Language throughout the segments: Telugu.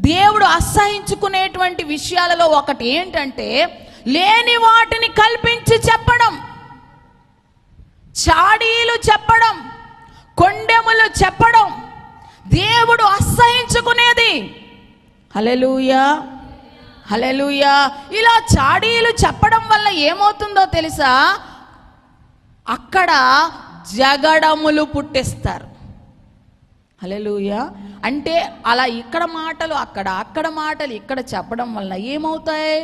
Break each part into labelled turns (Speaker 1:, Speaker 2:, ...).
Speaker 1: దేవుడు అసహించుకునేటువంటి విషయాలలో ఒకటి ఏంటంటే లేని వాటిని కల్పించి చెప్పడం, చాడీలు చెప్పడం, కొండెములు చెప్పడం దేవుడు అసహించుకునేది. హల్లెలూయా, హల్లెలూయా. ఇలా చాడీలు చెప్పడం వల్ల ఏమవుతుందో తెలుసా? అక్కడ జగడములు పుట్టిస్తారు. హల్లెలూయా. అంటే అలా ఇక్కడ మాటలు అక్కడ, అక్కడ మాటలు ఇక్కడ చెప్పడం వల్ల ఏమవుతాయి?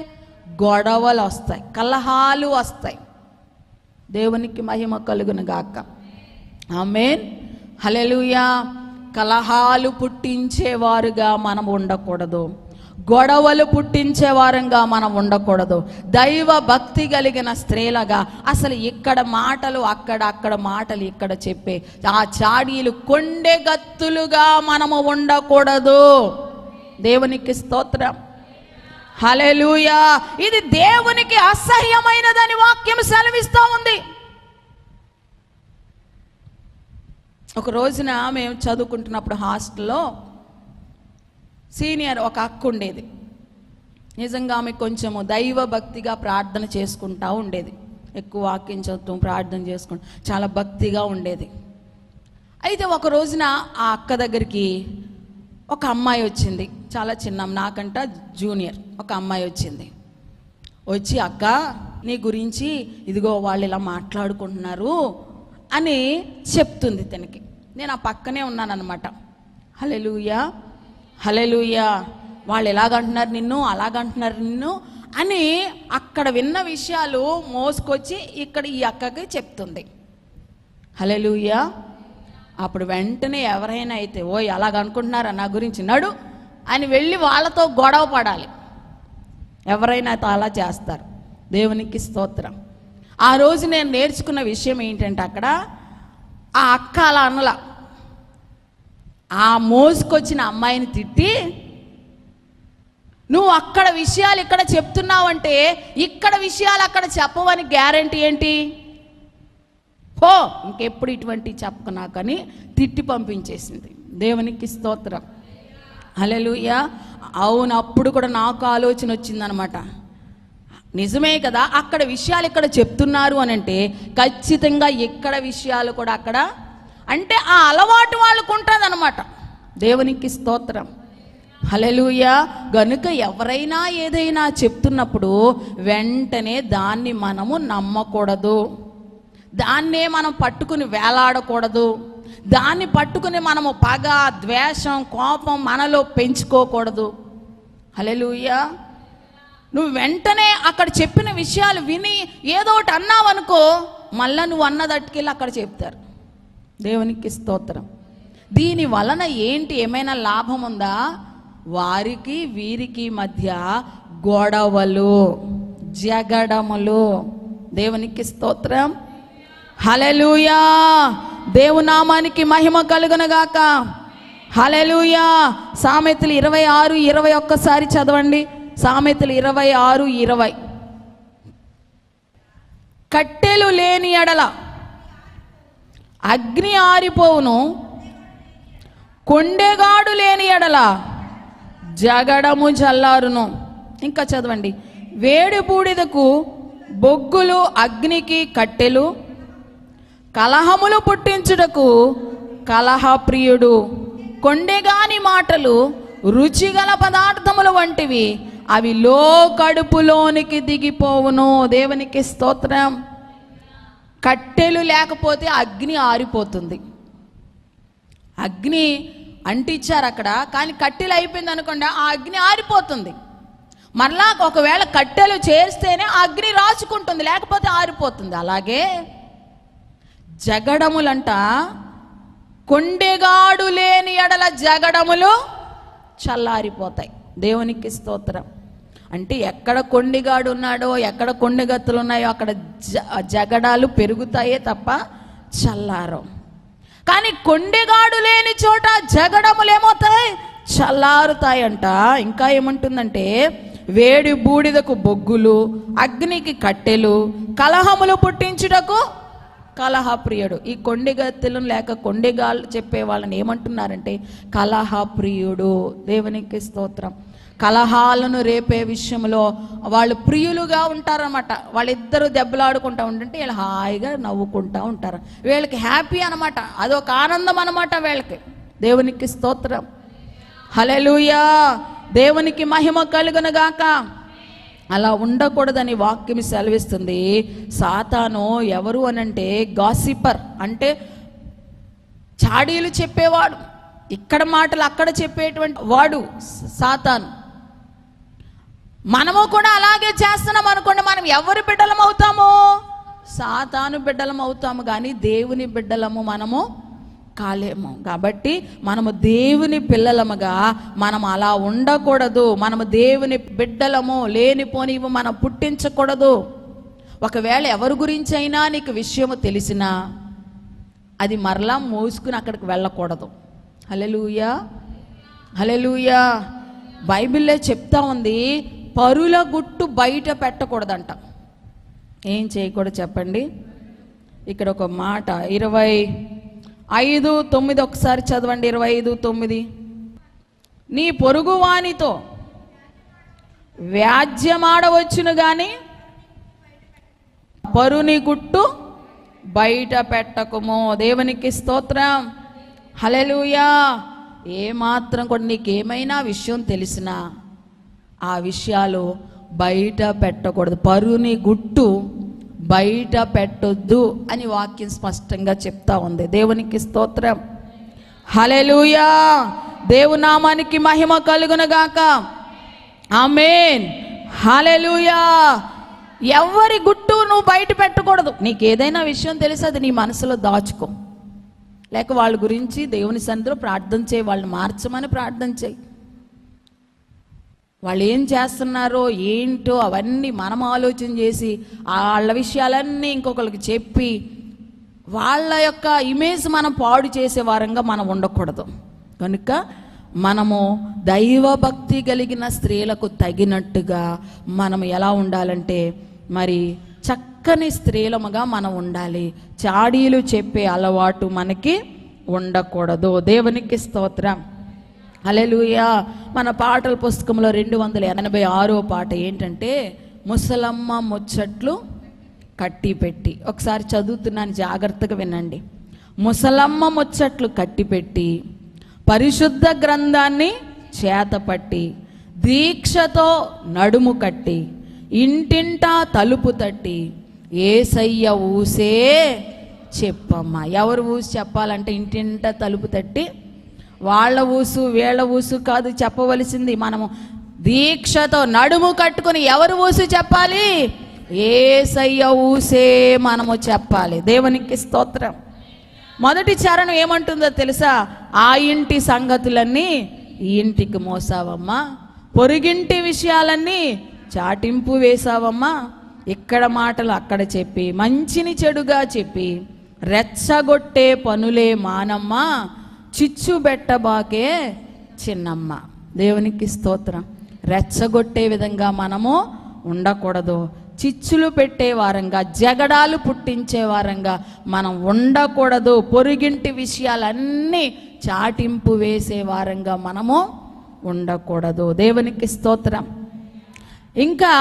Speaker 1: గొడవలు వస్తాయి, కలహాలు వస్తాయి. దేవునికి మహిమ కలుగును గాక. ఆమేన్, హల్లెలూయా. కలహాలు పుట్టించేవారుగా మనం ఉండకూడదు, గొడవలు పుట్టించేవారంగా మనం ఉండకూడదు. దైవ భక్తి కలిగిన స్త్రీలుగా అసలు ఇక్కడ మాటలు అక్కడ, అక్కడ మాటలు ఇక్కడ చెప్పే ఆ చాడీలు కొండెగత్తులుగా మనము ఉండకూడదు. దేవునికి స్తోత్రం, హల్లెలూయా. ఇది దేవునికి అసహ్యమైనదని వాక్యం సెలవిస్తూ ఉంది. ఒక రోజున మేము చదువుకుంటున్నప్పుడు హాస్టల్లో సీనియర్ ఒక అక్క ఉండేది. నిజంగా ఆమె కొంచెము దైవ భక్తిగా ప్రార్థన చేసుకుంటూ ఉండేది. ఎక్కువ వాక్యం చదువుతూ ప్రార్థన చేసుకుంటూ చాలా భక్తిగా ఉండేది. అయితే ఒక రోజున ఆ అక్క దగ్గరికి ఒక అమ్మాయి వచ్చింది. చాలా చిన్న, నాకంట జూనియర్. ఒక అమ్మాయి వచ్చింది. వచ్చి, అక్క నీ గురించి ఇదిగో వాళ్ళు ఇలా మాట్లాడుకుంటున్నారు అని చెప్తుంది తనకి. నేను ఆ పక్కనే ఉన్నానన్నమాట. హల్లెలూయా, హల్లెలూయా. వాళ్ళు ఎలాగంటున్నారు నిన్ను, అలాగంటున్నారు నిన్ను అని అక్కడ విన్న విషయాలు మోసుకొచ్చి ఇక్కడ ఈ అక్కకి చెప్తుంది. హల్లెలూయా. అప్పుడు వెంటనే ఎవరైనా అయితే ఓయ్ అలాగనుకుంటున్నారా నా గురించి, నడు అని వెళ్ళి వాళ్ళతో గొడవ పడాలి. ఎవరైనా అలా చేస్తారు. దేవునికి స్తోత్రం. ఆ రోజు నేను నేర్చుకున్న విషయం ఏంటంటే అక్కడ ఆ అక్క అలా అనలా. ఆ మోసుకొచ్చిన అమ్మాయిని తిట్టి, నువ్వు అక్కడ విషయాలు ఇక్కడ చెప్తున్నావంటే ఇక్కడ విషయాలు అక్కడ చెప్పవని గ్యారంటీ ఏంటి? పో, ఇంకెప్పుడు ఇటువంటి చెప్పకు నాకని తిట్టి పంపించేసింది. దేవునికి స్తోత్రం, హల్లెలూయా. అవును, అప్పుడు కూడా నాకు ఆలోచన వచ్చిందనమాట. నిజమే కదా, అక్కడ విషయాలు ఇక్కడ చెప్తున్నారు అని అంటే ఖచ్చితంగా ఇక్కడ విషయాలు కూడా అక్కడ, అంటే ఆ అలవాటు వాళ్ళకు ఉంటుంది అనమాట. దేవునికి స్తోత్రం, హల్లెలూయా. గనుక ఎవరైనా ఏదైనా చెప్తున్నప్పుడు వెంటనే దాన్ని మనము నమ్మకూడదు, దాన్నే మనం పట్టుకుని వేలాడకూడదు, దాన్ని పట్టుకుని మనము పగ, ద్వేషం, కోపం మనలో పెంచుకోకూడదు. హల్లెలూయా. నువ్వు వెంటనే అక్కడ చెప్పిన విషయాలు విని ఏదో ఒకటి అన్నావనుకో, మళ్ళా నువ్వు అన్నదట్టుకెళ్ళి అక్కడ చెప్తారు. దేవునికి స్తోత్రం. దీని వలన ఏంటి, ఏమైనా లాభం ఉందా? వారికి వీరికి మధ్య గొడవలు, జగడములు. దేవునికి స్తోత్రం, హల్లెలూయా. దేవునామానికి మహిమ కలుగునుగాక. హల్లెలూయా. సామెతలు 26:20 ఒక్కసారి చదవండి. సామెతలు 26:20. కట్టెలు లేని ఎడల అగ్ని ఆరిపోవును, కొండెగాడు లేని ఎడల జగడము చల్లారును. ఇంకా చదవండి. వేడి బూడిదకు బొగ్గులు, అగ్నికి కట్టెలు, కలహములు పుట్టించుటకు కలహప్రియుడు. కొండెగాని మాటలు రుచిగల పదార్థములు వంటివి, అవి కడుపులోనికి దిగిపోవును. దేవునికి స్తోత్రం. కట్టెలు లేకపోతే అగ్ని ఆరిపోతుంది. అగ్ని అంటించారు అక్కడ, కానీ కట్టెలు అయిపోయింది అనుకోండి, ఆ అగ్ని ఆరిపోతుంది. మరలా ఒకవేళ కట్టెలు చేస్తేనే ఆ అగ్ని రాచుకుంటుంది, లేకపోతే ఆరిపోతుంది. అలాగే జగడములంట, కొండెగాడు లేని ఎడల జగడములు చల్లారిపోతాయి. దేవునికి స్తోత్రం. అంటే ఎక్కడ కొండిగాడు ఉన్నాడో, ఎక్కడ కొండగత్తులు ఉన్నాయో అక్కడ జగడాలు పెరుగుతాయే తప్ప చల్లారం. కానీ కొండెగాడు లేని చోట జగడములు ఏమవుతాయి? చల్లారుతాయంట. ఇంకా ఏమంటుందంటే, వేడి బూడిదకు బొగ్గులు, అగ్నికి కట్టెలు, కలహములు పుట్టించుటకు కలహప్రియుడు. ఈ కొండిగత్తెలను లేక కొండిగాళ్ళు చెప్పే వాళ్ళని ఏమంటున్నారంటే కలహప్రియుడు. దేవునికి స్తోత్రం. కలహాలను రేపే విషయంలో వాళ్ళు ప్రియులుగా ఉంటారన్నమాట. వాళ్ళిద్దరూ దెబ్బలాడుకుంటూ ఉంటుంటే వీళ్ళు హాయిగా నవ్వుకుంటూ ఉంటారు. వీళ్ళకి హ్యాపీ అనమాట, అదొక ఆనందం అనమాట వీళ్ళకి. దేవునికి స్తోత్రం. హల్లెలూయా. దేవునికి మహిమ కలుగును గాక. అలా ఉండకూడదని వాక్యం సెలవిస్తుంది. సాతాను ఎవరు అనంటే గాసిపర్, అంటే చాడీలు చెప్పేవాడు, ఇక్కడ మాటలు అక్కడ చెప్పేటువంటి వాడు సాతాను. మనము కూడా అలాగే చేస్తున్నాం అనుకోండి, మనం ఎవరి బిడ్డలం అవుతాము? సాతాను బిడ్డలం అవుతాము, కానీ దేవుని బిడ్డలము మనము కాలేము. కాబట్టి మనము దేవుని పిల్లలముగా మనం అలా ఉండకూడదు. మనము దేవుని బిడ్డలము, లేనిపోనివి మనం పుట్టించకూడదు. ఒకవేళ ఎవరి గురించి అయినా నీకు విషయము తెలిసినా అది మరలా మోసుకుని అక్కడికి వెళ్ళకూడదు. హల్లెలూయా, హల్లెలూయా. బైబిల్లో చెప్తా ఉంది, పరుల గుట్టు బయట పెట్టకూడదంట. ఏం చేయకూడదు చెప్పండి? ఇక్కడ ఒక మాట 25:9 ఒకసారి చదవండి. 25:9. నీ పొరుగువానితో వ్యాజ్యమాడవచ్చును గాని పరుని గుట్టు బయట పెట్టకుము. దేవునికి స్తోత్రం. హల్లెలూయా. ఏమాత్రం కూడా నీకేమైనా విషయం తెలిసినా ఆ విషయాలు బయట పెట్టకూడదు. పరుని గుట్టు బయట పెట్టొద్దు అని వాక్యం స్పష్టంగా చెప్తా ఉంది. దేవునికి స్తోత్రం. హల్లెలూయా. దేవునామానికి మహిమ కలుగును గాక. ఆమేన్. హల్లెలూయా. ఎవరి గుట్టు నువ్వు బయట పెట్టకూడదు. నీకు ఏదైనా విషయం తెలిసి అది నీ మనసులో దాచుకో, లేక వాళ్ళ గురించి దేవుని సన్నిధిలో ప్రార్థన చేయి, వాళ్ళని మార్చమని ప్రార్థన చేయి. వాళ్ళు ఏం చేస్తున్నారో ఏంటో అవన్నీ మనం ఆలోచన చేసి వాళ్ళ విషయాలన్నీ ఇంకొకరికి చెప్పి వాళ్ళ యొక్క ఇమేజ్ మనం పాడు చేసే వారంగా మనం ఉండకూడదు. కనుక మనము దైవభక్తి కలిగిన స్త్రీలకు తగినట్టుగా మనం ఎలా ఉండాలంటే మరి చక్కని స్త్రీలముగా మనం ఉండాలి. చాడీలు చెప్పే అలవాటు మనకి ఉండకూడదు. దేవునికి స్తోత్రం. హల్లెలూయా. మన పాటల పుస్తకంలో 286వ పాట ఏంటంటే ముసలమ్మ ముచ్చట్లు కట్టిపెట్టి. ఒకసారి చదువుతున్నాను, జాగ్రత్తగా వినండి. ముసలమ్మ ముచ్చట్లు కట్టిపెట్టి పరిశుద్ధ గ్రంథాన్ని చేతపట్టి దీక్షతో నడుము కట్టి ఇంటింటా తలుపు తట్టి యేసయ్య ఊసే చెప్పమ్మ. ఎవరు ఊసి చెప్పాలంటే ఇంటింటా తలుపు తట్టి వాళ్ళ ఊసు వీళ్ళ ఊసు కాదు చెప్పవలసింది. మనము దీక్షతో నడుము కట్టుకుని ఎవరు ఊసు చెప్పాలి? యేసయ్య ఊసే మనము చెప్పాలి. దేవునికి స్తోత్రం. మొదటి చరణం ఏమంటుందో తెలుసా? ఆ ఇంటి సంగతులన్నీ ఈ ఇంటికి మోసావమ్మా, పొరుగింటి విషయాలన్నీ చాటింపు వేసావమ్మా. ఇక్కడ మాటలు అక్కడ చెప్పి మంచిని చెడుగా చెప్పి రెచ్చగొట్టే పనులే మానమ్మా, చిచ్చు బెట్టబాకే చిన్నమ్మ. దేవునికి స్తోత్రం. రెచ్చగొట్టే విధంగా మనము ఉండకూడదు. చిచ్చులు పెట్టే వారంగా, జగడాలు పుట్టించే వారంగా మనం ఉండకూడదు. పొరుగింటి విషయాలన్నీ చాటింపు వేసే వారంగా మనము ఉండకూడదు. దేవునికి స్తోత్రం. ఇంకా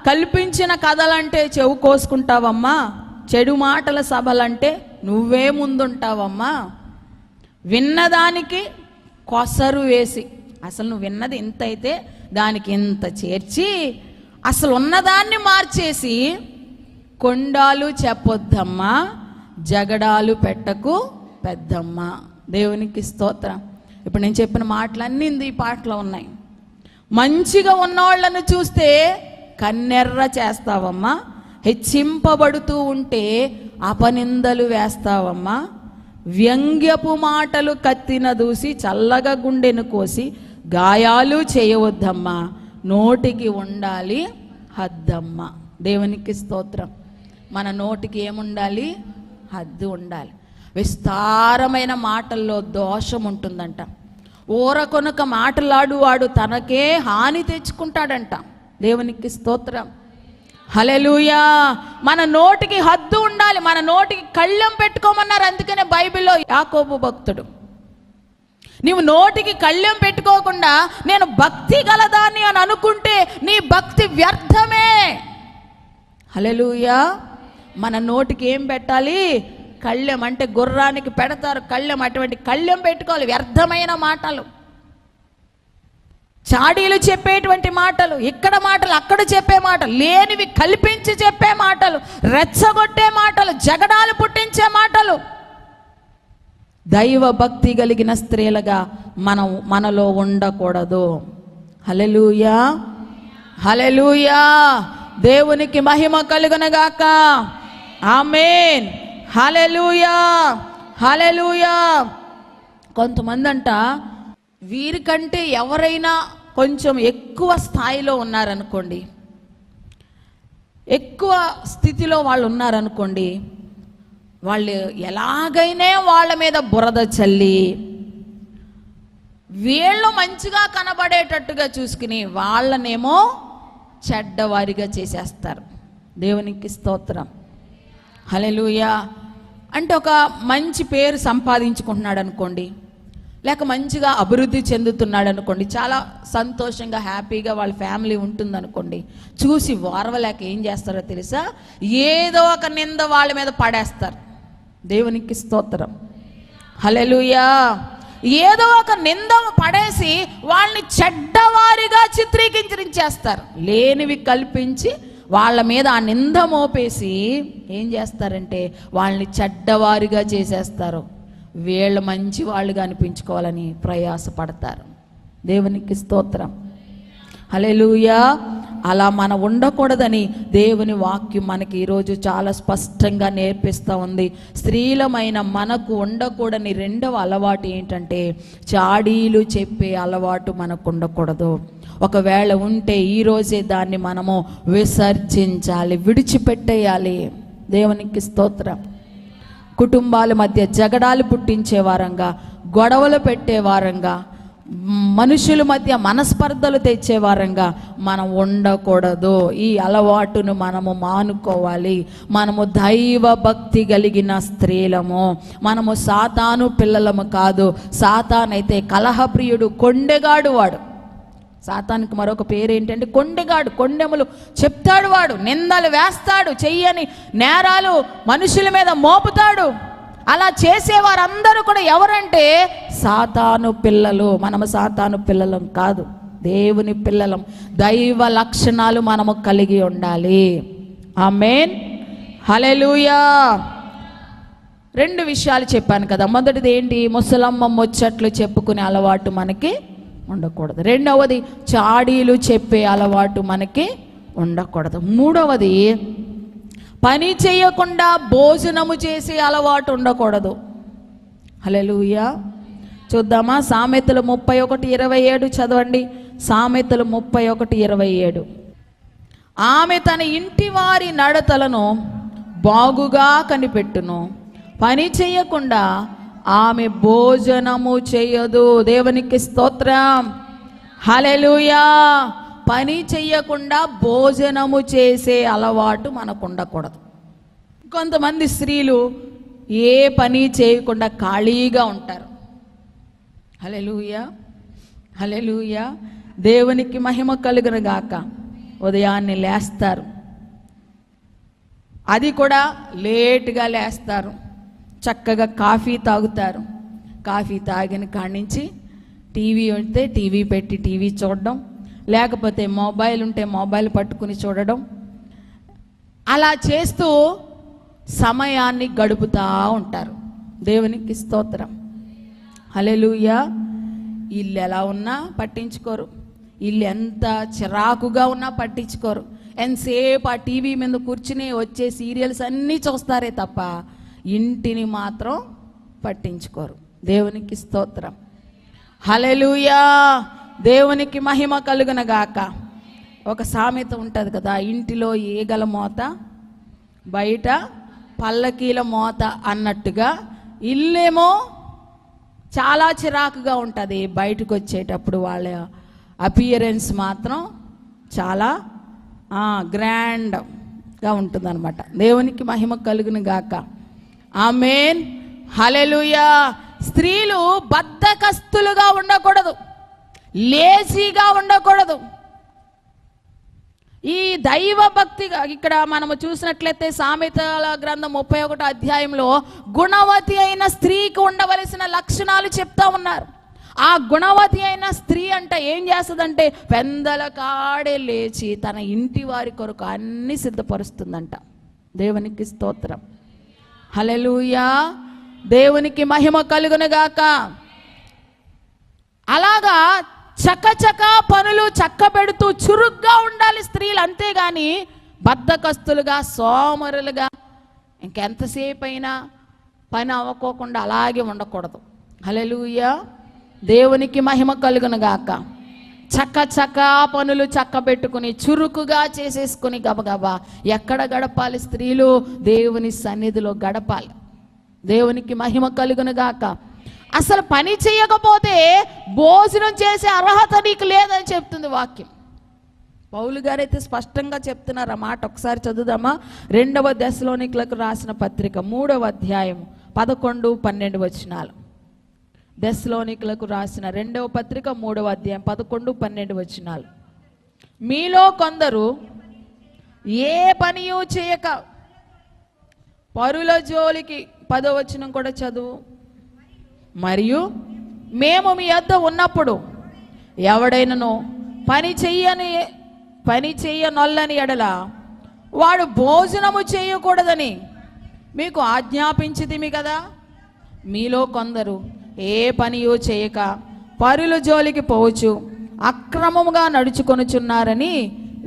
Speaker 1: కల్పించిన కథలంటే చెవు కోసుకుంటావమ్మా, చెడు మాటల సభలంటే నువ్వే ముందుంటావమ్మా. విన్నదానికి కొసరు వేసి, అసలు నువ్వు విన్నది ఇంత అయితే దానికి ఇంత చేర్చి అసలు ఉన్నదాన్ని మార్చేసి కొండాలు చెప్పొద్దమ్మా, జగడాలు పెట్టకు పెద్దమ్మ. దేవునికి స్తోత్రం. ఇప్పుడు నేను చెప్పిన మాటలన్నీ ఈ పాటలో ఉన్నాయి. మంచిగా ఉన్నవాళ్ళను చూస్తే కన్నెర్ర చేస్తావమ్మా, హెచ్చింపబడుతూ ఉంటే అపనిందలు వేస్తావమ్మా. వ్యంగ్యపు మాటలు కత్తిన దూసి చల్లగా గుండెను కోసి గాయాలు చేయవద్దమ్మా, నోటికి ఉండాలి హద్దమ్మ. దేవునికి స్తోత్రం. మన నోటికి ఏముండాలి? హద్దు ఉండాలి. విస్తారమైన మాటల్లో దోషం ఉంటుందంట. ఊరకొనక మాటలాడు వాడు తనకే హాని తెచ్చుకుంటాడంట. దేవునికి స్తోత్రం. హల్లెలూయా. మన నోటికి హద్దు ఉండాలి, మన నోటికి కళ్ళెం పెట్టుకోమన్నారు. అందుకనే బైబిల్లో యాకోబు భక్తుడు, నీవు నోటికి కళ్ళెం పెట్టుకోకుండా నేను భక్తి గలదాన్ని అని అనుకుంటే నీ భక్తి వ్యర్థమే. హల్లెలూయా. మన నోటికి ఏం పెట్టాలి? కళ్ళెం. అంటే గుర్రానికి పెడతారు కళ్ళెం, అటువంటి కళ్ళెం పెట్టుకోవాలి. వ్యర్థమైన మాటలు, చాడీలు చెప్పేటువంటి మాటలు, ఇక్కడ మాటలు అక్కడ చెప్పే మాటలు, లేనివి కల్పించి చెప్పే మాటలు, రెచ్చగొట్టే మాటలు, జగడాలు పుట్టించే మాటలు. దైవ భక్తి కలిగిన స్త్రీలుగా మనలో ఉండకూడదు. హల్లెలూయా, హల్లెలూయా. దేవునికి మహిమ కలుగునుగాక. ఆమేన్. హల్లెలూయా, హల్లెలూయా. కొంతమంది అంట వీరికంటే ఎవరైనా కొంచెం ఎక్కువ స్థాయిలో ఉన్నారనుకోండి, ఎక్కువ స్థితిలో వాళ్ళు ఉన్నారనుకోండి, వాళ్ళు ఎలాగైనా వాళ్ళ మీద బురద చల్లి వీళ్ళు మంచిగా కనబడేటట్టుగా చూసుకుని వాళ్ళనేమో చెడ్డవారిగా చేసేస్తారు. దేవునికి స్తోత్రం. హల్లెలూయా. అంటే ఒక మంచి పేరు సంపాదించుకుంటున్నాడు అనుకోండి, లేక మంచిగా అభివృద్ధి చెందుతున్నాడు అనుకోండి, చాలా సంతోషంగా హ్యాపీగా వాళ్ళ ఫ్యామిలీ ఉంటుందనుకోండి, చూసి ఓర్వలేక ఏం చేస్తారో తెలుసా? ఏదో ఒక నింద వాళ్ళ మీద పడేస్తారు. దేవునికి స్తోత్రం. హల్లెలూయా. ఏదో ఒక నింద పడేసి వాళ్ళని చెడ్డవారిగా చిత్రీకరించేస్తారు. లేనివి కల్పించి వాళ్ళ మీద ఆ నింద మోపేసి ఏం చేస్తారంటే వాళ్ళని చెడ్డవారిగా చేసేస్తారు. వీళ్ళు మంచి వాళ్ళుగా అనిపించుకోవాలని ప్రయాసపడతారు. దేవునికి స్తోత్రం. హల్లెలూయా. అలా మనం ఉండకూడదని దేవుని వాక్యం మనకి ఈరోజు చాలా స్పష్టంగా నేర్పిస్తూ ఉంది. స్త్రీలమైన మనకు ఉండకూడని రెండవ అలవాటు ఏంటంటే చాడీలు చెప్పే అలవాటు మనకు ఉండకూడదు. ఒకవేళ ఉంటే ఈరోజే దాన్ని మనము విసర్జించాలి, విడిచిపెట్టేయాలి. దేవునికి స్తోత్రం. కుటుంబాల మధ్య జగడాలు పుట్టించే వారంగా, గొడవలు పెట్టే వారంగా, మనుషుల మధ్య మనస్పర్ధలు తెచ్చే వారంగా మనం ఉండకూడదు. ఈ అలవాటును మనము మానుకోవాలి. మనము దైవ భక్తి కలిగిన స్త్రీలము, మనము సాతాను పిల్లలము కాదు. సాతానైతే కలహప్రియుడు, కొండెగాడు. వాడు సాతానికి మరొక పేరు ఏంటంటే కొండెగాడు. కొండెములు చెప్తాడు, వాడు నిందలు వేస్తాడు, చెయ్యని నేరాలు మనుషుల మీద మోపుతాడు. అలా చేసేవారందరూ కూడా ఎవరంటే సాతాను పిల్లలు. మనము సాతాను పిల్లలం కాదు, దేవుని పిల్లలం. దైవ లక్షణాలు మనము కలిగి ఉండాలి. ఆమేన్. హల్లెలూయా. రెండు విషయాలు చెప్పాను కదా. మొదటిది ఏంటి? ముసలమ్మ ముచ్చట్లు చెప్పుకునే అలవాటు మనకి ఉండకూడదు. రెండవది చాడీలు చెప్పే అలవాటు మనకి ఉండకూడదు. మూడవది పని చేయకుండా భోజనము చేసే అలవాటు ఉండకూడదు. హల్లెలూయా. చూద్దామా? సామెతలు 31:27 చదవండి. సామెతలు 31:27. ఆమె తన ఇంటి వారి నడతలను బాగుగా కనిపెట్టును, పని చేయకుండా ఆమె భోజనము చేయదు. దేవునికి స్తోత్రం. హల్లెలూయా. పని చెయ్యకుండా భోజనము చేసే అలవాటు మనకు ఉండకూడదు. కొంతమంది స్త్రీలు ఏ పని చేయకుండా ఖాళీగా ఉంటారు. హల్లెలూయా, హల్లెలూయా. దేవునికి మహిమ కలుగును గాక. ఉదయాన్నే లేస్తారు, అది కూడా లేటుగా లేస్తారు. చక్కగా కాఫీ తాగుతారు. కాఫీ తాగిన కాడి నుంచి టీవీ ఉంటే టీవీ పెట్టి టీవీ చూడడం, లేకపోతే మొబైల్ ఉంటే మొబైల్ పట్టుకుని చూడడం, అలా చేస్తూ సమయాన్ని గడుపుతూ ఉంటారు. దేవునికి స్తోత్రం. హల్లెలూయా. ఇల్లు ఎలా ఉన్నా పట్టించుకోరు, ఇల్లు ఎంత చిరాకుగా ఉన్నా పట్టించుకోరు. ఎంతసేపు ఆ టీవీ మీద కూర్చుని వచ్చే సీరియల్స్ అన్నీ చూస్తారే తప్ప ఇంటిని మాత్రం పట్టించుకోరు. దేవునికి స్తోత్రం. హల్లెలూయా. దేవునికి మహిమ కలుగును గాక. ఒక సామెత ఉంటుంది కదా, ఇంటిలో ఈగల మోత బయట పల్లకీల మోత అన్నట్టుగా ఇల్లేమో చాలా చిరాకుగా ఉంటుంది, బయటకు వచ్చేటప్పుడు వాళ్ళ అపియరెన్స్ మాత్రం చాలా గ్రాండ్ గా ఉంటుందన్నమాట. దేవునికి మహిమ కలుగును గాక. ఆమేన్, హల్లెలూయా. స్త్రీలు బద్ధకస్తులుగా ఉండకూడదు, లేజీగా ఉండకూడదు. ఈ దైవ భక్తిగా ఇక్కడ మనము చూసినట్లయితే సామెతల గ్రంథం 31వ అధ్యాయంలో గుణవతి అయిన స్త్రీకి ఉండవలసిన లక్షణాలు చెప్తా ఉన్నారు. ఆ గుణవతి అయిన స్త్రీ అంటే ఏం చేస్తుందంటే పెందల కాడే లేచి తన ఇంటి వారి కొరకు అన్ని సిద్ధపరుస్తుందంట. దేవునికి స్తోత్రం, హల్లెలూయా. దేవునికి మహిమ కలుగునుగాక. అలాగా చకచక పనులు చక్కబెడుతూ చురుగ్గా ఉండాలి స్త్రీలు, అంతేగాని బద్ధకస్తులుగా సోమరులుగా ఇంకెంతసేపు అయినా పని అవ్వకోకుండా అలాగే ఉండకూడదు. హల్లెలూయా. దేవునికి మహిమ కలుగునుగాక. చకచక పనులు చక్కబెట్టుకుని చురుకుగా చేసేసుకుని గబగబా ఎక్కడ గడపాలి? స్త్రీలు దేవుని సన్నిధిలో గడపాలి. దేవునికి మహిమ కలుగునుగాక. అసలు పని చేయకపోతే భోజనం చేసే అర్హత నీకు లేదని చెప్తుంది వాక్యం. పౌలు గారైతే స్పష్టంగా చెప్తున్నారు ఆ మాట. ఒకసారి చదువుదామా? 2వ దెస్సలోనికలకు రాసిన పత్రిక 3వ అధ్యాయం 11-12 వచనాలు. దెస్సలోనికలకు రాసిన 2వ పత్రిక 3వ అధ్యాయం 11-12 వచనాలు. మీలో కొందరు ఏ పనియూ చేయక పరుల జోలికి, 10వ వచనం కూడా చదువు. మరియు మేము మీ యొద్ద ఉన్నప్పుడు ఎవడైనను పని చెయ్యనొల్లని ఎడల వాడు భోజనము చేయకూడదని మీకు ఆజ్ఞాపించితిమి కదా. మీలో కొందరు ఏ పనియో చేయక పరుల జోలికి పోవచ్చు అక్రమముగా నడుచుకొనుచున్నారని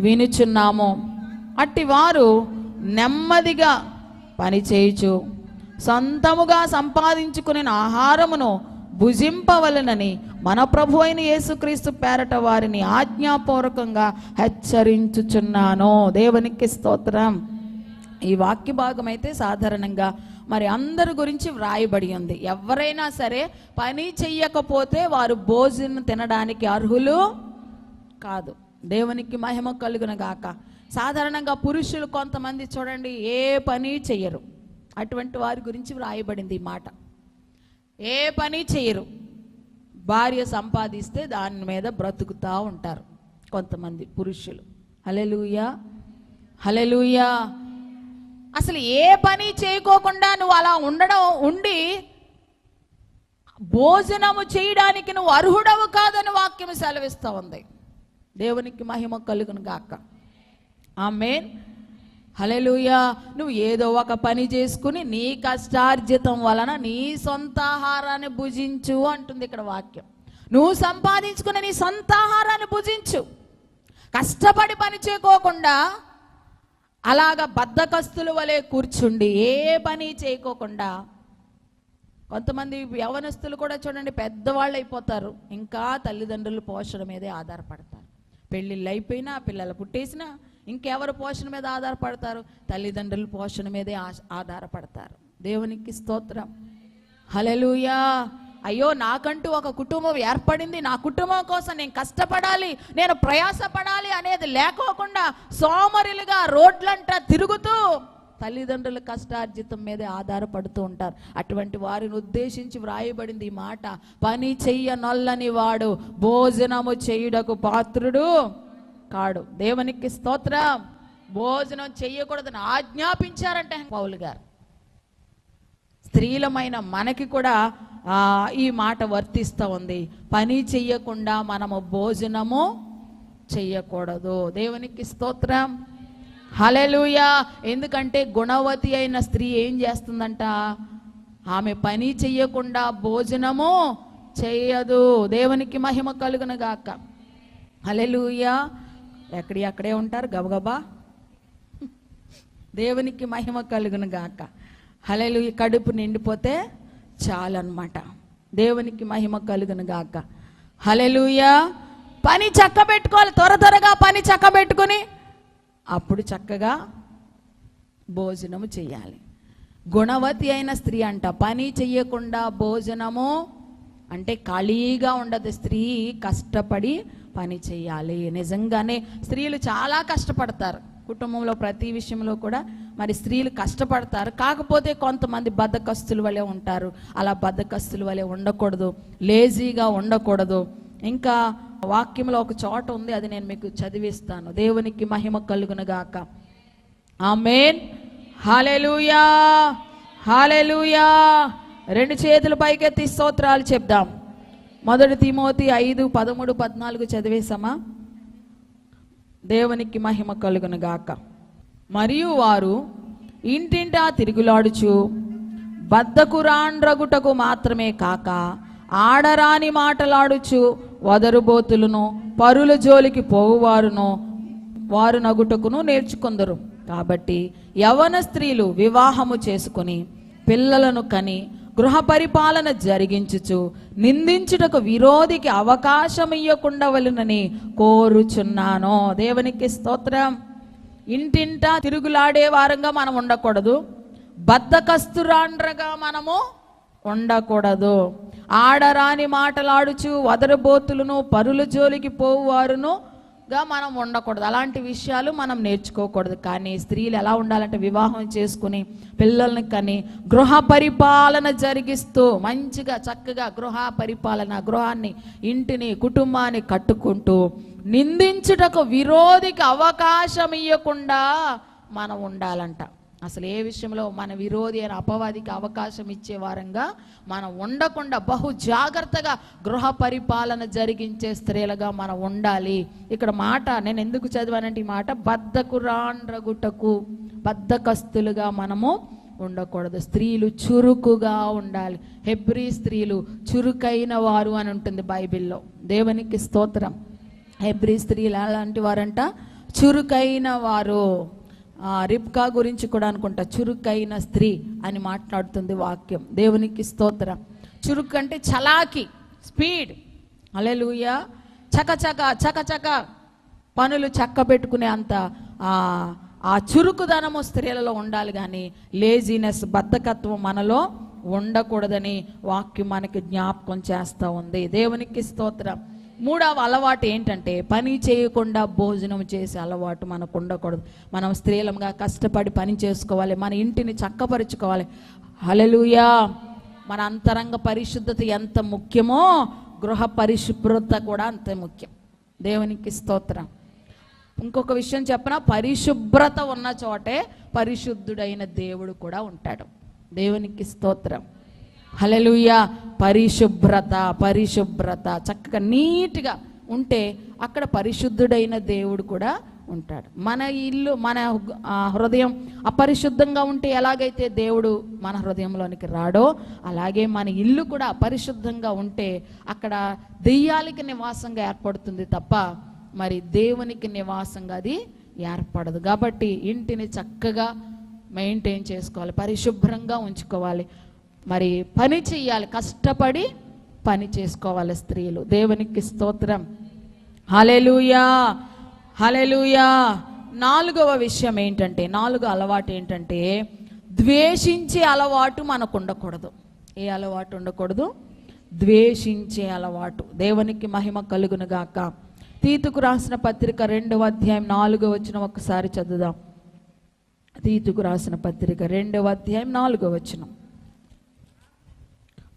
Speaker 1: వినుచున్నాము. అట్టి వారు నెమ్మదిగా పని చేయుచు సొంతముగా సంపాదించుకునే ఆహారమును భుజింపవలనని మన ప్రభు అయిన యేసుక్రీస్తు పేరట వారిని ఆజ్ఞాపూర్వకంగా హెచ్చరించుచున్నాను. దేవునికి స్తోత్రం. ఈ వాక్య భాగం అయితే సాధారణంగా మరి అందరి గురించి వ్రాయబడి ఉంది. ఎవరైనా సరే పని చెయ్యకపోతే వారు భోజనం తినడానికి అర్హులు కాదు. దేవునికి మహిమ కలుగును గాక. సాధారణంగా పురుషులు కొంతమంది చూడండి ఏ పని చెయ్యరు. అటువంటి వారి గురించి వ్రాయబడింది ఈ మాట. ఏ పని చేయరు, భార్య సంపాదిస్తే దాని మీద బ్రతుకుతూ ఉంటారు కొంతమంది పురుషులు. హల్లెలూయా, హల్లెలూయా. అసలు ఏ పని చేయకోకుండా నువ్వు అలా ఉండి భోజనము చేయడానికి నువ్వు అర్హుడవు కాదని వాక్యం సెలవిస్తూ ఉంది. దేవునికి మహిమ కలుగును గాక. ఆమేన్, హల్లెలూయా. నువ్వు ఏదో ఒక పని చేసుకుని నీ కష్టార్జితం వలన నీ సొంత ఆహారాన్ని భుజించు అంటుంది ఇక్కడ వాక్యం. నువ్వు సంపాదించుకుని నీ సొంత ఆహారాన్ని భుజించు. కష్టపడి పని చేయకోకుండా అలాగా బద్ధకస్తుల వలె కూర్చుండి ఏ పని చేయకోకుండా, కొంతమంది యవనస్తులు కూడా చూడండి పెద్దవాళ్ళు అయిపోతారు, ఇంకా తల్లిదండ్రుల పోషణ మీదే ఆధారపడతారు. పెళ్ళిళ్ళు అయిపోయినా, పిల్లలు పుట్టేసినా ఇంకెవరు పోషణ మీద ఆధారపడతారు? తల్లిదండ్రుల పోషణ మీదే ఆధారపడతారు. దేవునికి స్తోత్రం, హల్లెలూయా. అయ్యో నాకంటూ ఒక కుటుంబం ఏర్పడింది, నా కుటుంబం కోసం నేను కష్టపడాలి, నేను ప్రయాసపడాలి అనేది లేకోకుండా సోమరులుగా రోడ్లంట తిరుగుతూ తల్లిదండ్రుల కష్టార్జితం మీదే ఆధారపడుతూ ఉంటారు. అటువంటి వారిని ఉద్దేశించి వ్రాయబడింది ఈ మాట. పని చెయ్యనొల్లని వాడు భోజనము చేయుటకు పాత్రుడు కాడు. దేవునికి స్తోత్రం. భోజనం చెయ్యకూడదని ఆజ్ఞాపించారంటే పౌలు గారు. స్త్రీలమైన మనకి కూడా ఈ మాట వర్తిస్తూ ఉంది. పని చెయ్యకుండా మనము భోజనము చెయ్యకూడదు. దేవునికి స్తోత్రం, హల్లెలూయా. ఎందుకంటే గుణవతి అయిన స్త్రీ ఏం చేస్తుందంట? ఆమె పని చెయ్యకుండా భోజనము చెయ్యదు. దేవునికి మహిమ కలుగును గాక. హల్లెలూయా. అక్కడే ఉంటారు గబగబా. దేవునికి మహిమ కలుగును గాక. హల్లెలూయా. కడుపు నిండిపోతే చాలన్నమాట. దేవునికి మహిమ కలుగును గాక. హల్లెలూయా. పని చక్కబెట్టుకోవాలి, త్వరగా పని చక్కబెట్టుకుని అప్పుడు చక్కగా భోజనము చెయ్యాలి. గుణవతి అయిన స్త్రీ అంట పని చెయ్యకుండా భోజనము అంటే ఖాళీగా ఉండదు. స్త్రీ కష్టపడి పని చెయ్యాలి. నిజంగానే స్త్రీలు చాలా కష్టపడతారు. కుటుంబంలో ప్రతి విషయంలో కూడా మరి స్త్రీలు కష్టపడతారు. కాకపోతే కొంతమంది బద్ధకస్తుల వలె ఉంటారు. అలా బద్ధకస్తుల వలె ఉండకూడదు, లేజీగా ఉండకూడదు. ఇంకా వాక్యంలో ఒక చోట ఉంది, అది నేను మీకు చదివిస్తాను. దేవునికి మహిమ కలుగును గాక. ఆమేన్, హల్లెలూయా, హల్లెలూయా. 2 చేతుల పైకెత్తి స్తోత్రాలు చెప్దాం. 1 తిమోతి 5:13-14 చదివేశామా? దేవునికి మహిమ కలుగును గాక. మరియు వారు ఇంటింటా తిరుగులాడుచు బద్ధకురాండ్రగుటకు మాత్రమే కాక ఆడరాని మాటలాడుచు వదరుబోతులను పరుల జోలికి పోవువారును వారు నగుటకును నేర్చుకొందరు. కాబట్టి యవన స్త్రీలు వివాహము చేసుకుని పిల్లలను కని గృహ పరిపాలన జరిగించుచు నిందించుటకు విరోధికి అవకాశం ఇయ్యకుండా వలనని కోరుచున్నాను. దేవునికి స్తోత్రం. ఇంటింటా తిరుగులాడే వారంగా మనం ఉండకూడదు, బద్ధకస్తురాండ్రగా మనము ఉండకూడదు. ఆడరాని మాటలాడుచు వదరబోతులను పరుల జోలికి పోవువారును మనం ఉండకూడదు. అలాంటి విషయాలు మనం నేర్చుకోకూడదు. కానీ స్త్రీలు ఎలా ఉండాలంటే వివాహం చేసుకుని పిల్లల్ని కని గృహ పరిపాలన జరిగిస్తూ మంచిగా చక్కగా గృహ పరిపాలన, గృహాన్ని, ఇంటిని, కుటుంబాన్ని కట్టుకుంటూ నిందించుటకు విరోధికి అవకాశం ఇవ్వకుండా మనం ఉండాలంట. అసలు ఏ విషయంలో మన విరోధి అయిన అపవాదికి అవకాశం ఇచ్చే వారంగా మనం ఉండకుండా బహు జాగ్రత్తగా గృహ పరిపాలన జరిగించే స్త్రీలుగా మనం ఉండాలి. ఇక్కడ మాట నేను ఎందుకు చదివానంటే ఈ మాట బద్ధకురాండ్రగుటకు, బద్ధకస్తులుగా మనము ఉండకూడదు. స్త్రీలు చురుకుగా ఉండాలి. హెబ్రీ స్త్రీలు చురుకైన వారు అని ఉంటుంది బైబిల్లో. దేవునికి స్తోత్రం. హెబ్రీ స్త్రీలు అలాంటి వారంట, చురుకైన వారు. రిబ్కా గురించి కూడా అనుకుంటా చురుకైన స్త్రీ అని మాట్లాడుతుంది వాక్యం. దేవునికి స్తోత్రం. చురుకు అంటే చలాకి, స్పీడ్. హల్లెలూయా. చకచక పనులు చక్క పెట్టుకునే అంత ఆ చురుకుదనము స్త్రీలలో ఉండాలి. కానీ లేజినెస్, బద్ధకత్వం మనలో ఉండకూడదని వాక్యం మనకి జ్ఞాపకం చేస్తూ ఉంది. దేవునికి స్తోత్రం. 3వ అలవాటు ఏంటంటే పని చేయకుండా భోజనం చేసే అలవాటు మనకు ఉండకూడదు. మనం స్త్రీలంగా కష్టపడి పని చేసుకోవాలి, మన ఇంటిని చక్కపరుచుకోవాలి. హల్లెలూయా. మన అంతరంగ పరిశుద్ధత ఎంత ముఖ్యమో గృహ పరిశుభ్రత కూడా అంతే ముఖ్యం. దేవునికి స్తోత్రం. ఇంకొక విషయం చెప్పనా, పరిశుభ్రత ఉన్న చోటే పరిశుద్ధుడైన దేవుడు కూడా ఉంటాడు. దేవునికి స్తోత్రం. హల్లెలూయా. పరిశుభ్రత చక్కగా నీట్గా ఉంటే అక్కడ పరిశుద్ధుడైన దేవుడు కూడా ఉంటాడు. మన ఇల్లు, మన హృదయం అపరిశుద్ధంగా ఉంటే ఎలాగైతే దేవుడు మన హృదయంలోనికి రాడో అలాగే మన ఇల్లు కూడా అపరిశుద్ధంగా ఉంటే అక్కడ దెయ్యాలకి నివాసంగా ఏర్పడుతుంది తప్ప మరి దేవునికి నివాసంగా అది ఏర్పడదు. కాబట్టి ఇంటిని చక్కగా మెయింటైన్ చేసుకోవాలి, పరిశుభ్రంగా ఉంచుకోవాలి. మరి పని చెయ్యాలి, కష్టపడి పని చేసుకోవాలి స్త్రీలు. దేవునికి స్తోత్రం. హల్లెలూయా, హల్లెలూయా. 4వ విషయం ఏంటంటే, 4వ అలవాటు ఏంటంటే ద్వేషించే అలవాటు మనకు ఉండకూడదు. ఏ అలవాటు ఉండకూడదు? ద్వేషించే అలవాటు. దేవునికి మహిమ కలుగును గాక. తీతుకు రాసిన పత్రిక 2వ అధ్యాయం 4వ వచనం ఒకసారి చదువుదాం. తీతుకు రాసిన పత్రిక 2వ అధ్యాయం 4వ వచనం.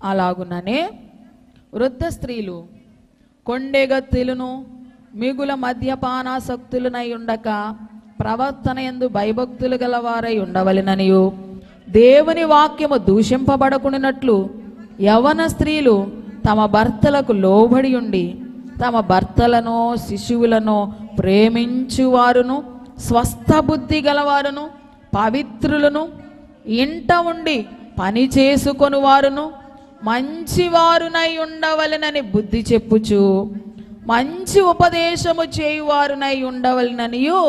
Speaker 1: అలాగుననే వృద్ధ స్త్రీలు కొండెగత్తులను మిగుల మద్యపానాసక్తులనై ఉండక ప్రవర్తన యందు భయభక్తులు గలవారై ఉండవలెననియు దేవుని వాక్యము దూషింపబడకున్నట్లు యవన స్త్రీలు తమ భర్తలకు లోబడి ఉండి తమ భర్తలను శిశువులను ప్రేమించువారును స్వస్థ బుద్ధి గలవారును పవిత్రులను ఇంట ఉండి పని చేసుకొని వారును మంచివారునై ఉండవలెనని బుద్ధి చెప్పుచు మంచి ఉపదేశము చేయువారునై ఉండవలెననియు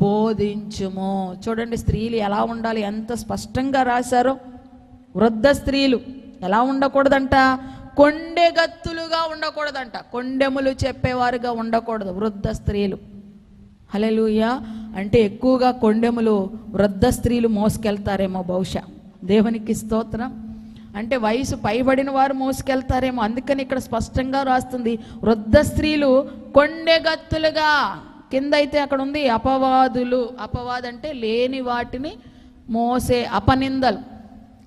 Speaker 1: బోధించుము. చూడండి స్త్రీలు ఎలా ఉండాలి, ఎంత స్పష్టంగా రాశారో. వృద్ధ స్త్రీలు ఎలా ఉండకూడదంట? కొండెగత్తులుగా ఉండకూడదంట, కొండెములు చెప్పేవారుగా ఉండకూడదు వృద్ధ స్త్రీలు. హల్లెలూయా. అంటే ఎక్కువగా కొండెములు వృద్ధ స్త్రీలు మోసుకెళ్తారేమో బహుశా. దేవునికి స్తోత్రం. అంటే వయసు పైబడిన వారు మోసుకెళ్తారేమో. అందుకని ఇక్కడ స్పష్టంగా రాస్తుంది వృద్ధ స్త్రీలు కొండెగత్తులుగా, కింద అయితే అక్కడ ఉంది అపవాదులు. అపవాదు అంటే లేని వాటిని మోసే,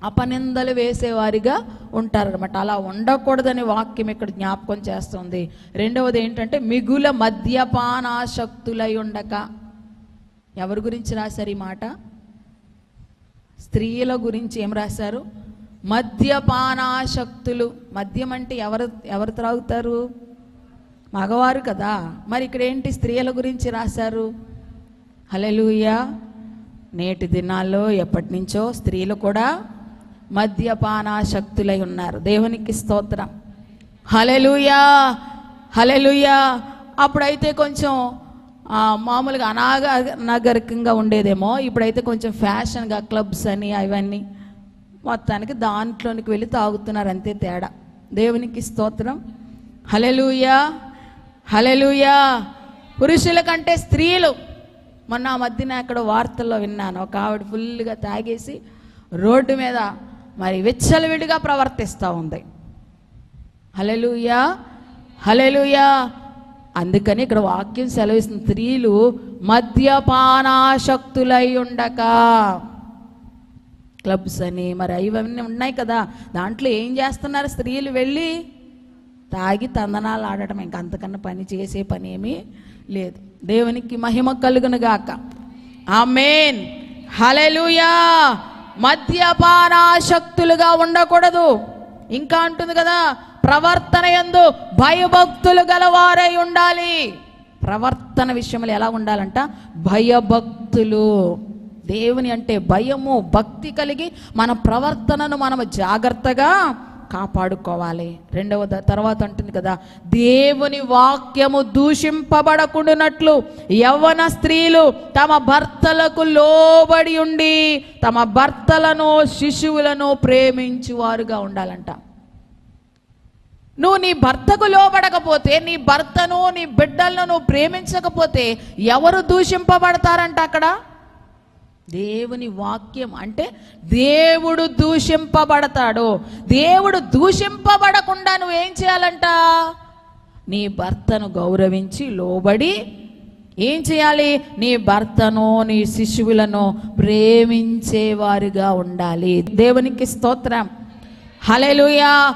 Speaker 1: అపనిందలు వేసేవారిగా ఉంటారనమాట. అలా ఉండకూడదని వాక్యం ఇక్కడ జ్ఞాపకం చేస్తుంది. రెండవది ఏంటంటే మిగుల మద్యపానాసక్తులై ఉండక. ఎవరి గురించి రాశారు ఈ మాట? స్త్రీల గురించి. ఏం రాశారు? మద్యపానాసక్తులు. మద్యం అంటే ఎవరు త్రాగుతారు? మగవారు కదా. మరి ఇక్కడ ఏంటి? స్త్రీల గురించి రాశారు. హల్లెలూయా. నేటి దినాల్లో ఎప్పటి నుంచో స్త్రీలు కూడా మద్యపానాసక్తులై ఉన్నారు. దేవునికి స్తోత్రం. హల్లెలూయా, హల్లెలూయా. అప్పుడైతే కొంచెం మామూలుగా అనాగరికంగా ఉండేదేమో. ఇప్పుడైతే కొంచెం ఫ్యాషన్గా క్లబ్స్ అని అవన్నీ మొత్తానికి దాంట్లోనికి వెళ్ళి తాగుతున్నారు, అంతే తేడా. దేవునికి స్తోత్రం. హల్లెలూయా, హల్లెలూయా. పురుషుల కంటే స్త్రీలు. మొన్న ఆ మధ్యన అక్కడ వార్తల్లో విన్నాను, ఒక ఆవిడ ఫుల్గా తాగేసి రోడ్డు మీద మరి విచ్చలవిడిగా ప్రవర్తిస్తూ ఉంది. హల్లెలూయా, హల్లెలూయా. అందుకని ఇక్కడ వాక్యం సెలవిస్తుంది, స్త్రీలు మద్యపానాసక్తులై ఉండక. క్లబ్స్ అని మరి ఇవన్నీ ఉన్నాయి కదా, దాంట్లో ఏం చేస్తున్నారు? స్త్రీలు వెళ్ళి తాగి తందనాలు ఆడటం. ఇంక అంతకన్నా పని చేసే పని ఏమీ లేదు. దేవునికి మహిమ కలుగును గాక. ఆమేన్, హల్లెలూయా. మద్యపానాసక్తులుగా ఉండకూడదు. ఇంకా అంటుంది కదా, ప్రవర్తన యందు భయభక్తులు గలవారై ఉండాలి. ప్రవర్తన విషయంలో ఎలా ఉండాలంట? భయభక్తులు. దేవుని అంటే భయము, భక్తి కలిగి మన ప్రవర్తనను మనము జాగ్రత్తగా కాపాడుకోవాలి. తర్వాత అంటుంది కదా, దేవుని వాక్యము దూషింపబడకుండానట్లు యవ్వన స్త్రీలు తమ భర్తలకు లోబడి ఉండి తమ భర్తలను శిశువులను ప్రేమించువారుగా ఉండాలంట. నువ్వు నీ భర్తకు లోబడకపోతే, నీ భర్తను నీ బిడ్డలను నువ్వు ప్రేమించకపోతే ఎవరు దూషింపబడతారంట అక్కడ? దేవుని వాక్యం అంటే దేవుడు దూషింపబడతాడు. దేవుడు దూషింపబడకుండా నువ్వేం చేయాలంట? నీ భర్తను గౌరవించి లోబడి ఏం చేయాలి? నీ భర్తను నీ శిశువులను ప్రేమించేవారుగా ఉండాలి. దేవునికి స్తోత్రం. హల్లెలూయా.